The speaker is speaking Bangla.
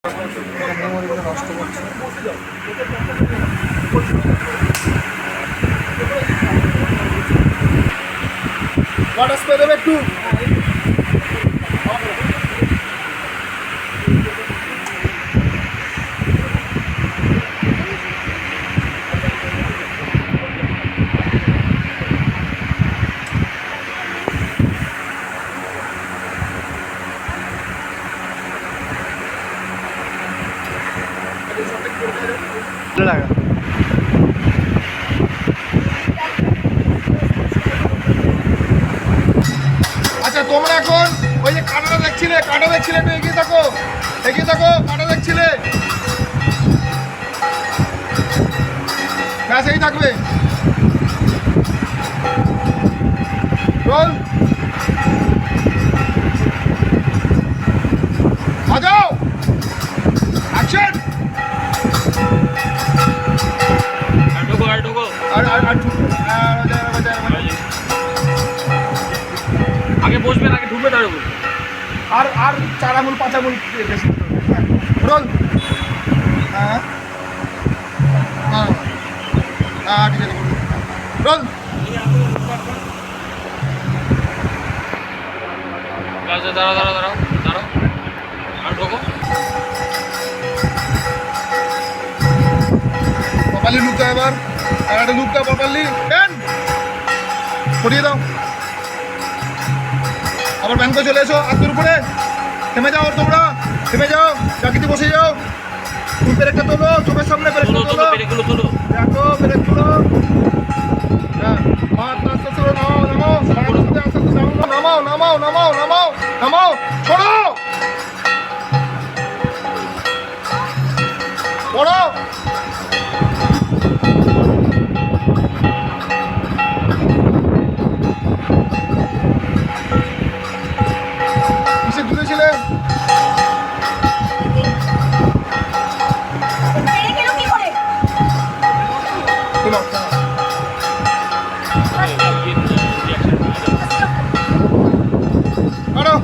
মেমোরিগুলো নষ্ট করছে। ওয়াটার স্প্রে দেবে একটু। লাগা আচ্ছা তোমরা এখন ওই যে কাঁটাটা দেখছিলে একটু এগিয়ে থাকো কাঁটা দেখছিলে, ব্যাস এই থাকবে। রোল বাজাও, অ্যাকশন। আগে বসবেন, আগে ঢুকবে তার উপর। আর 4 আঙুল 5 আঙুল বেশি রোল। হ্যাঁ হ্যাঁ হ্যাঁ ঠিক আছে রোল। দাঁড়াও দাঁড়াও দাঁড়াও দাঁড়াও, আর ঢোকো। প্রপারলি লুকটা এবার একটা লুকটা প্রপারলি পেন সরিয়ে দাও। আবার ব্যাংক চলে এসো, হাতের উপরে থেমে যাও, তোমরা থেমে যাও, চাকরিতে বসে যাও। তুমি ব্রেকটা তোলো, চোখের সামনে ব্রেকটা তোলো, পেরেকগুলো তোলো। দেখো ব্রেক তোলো। হ্যাঁ আস্তে আস্তে করে নামাও নামাও আস্তে আস্তে নামাও নামাও নামাও নামাও নামাও ছড়ো পড়ো। কিসে দূরে ছিলে? আরো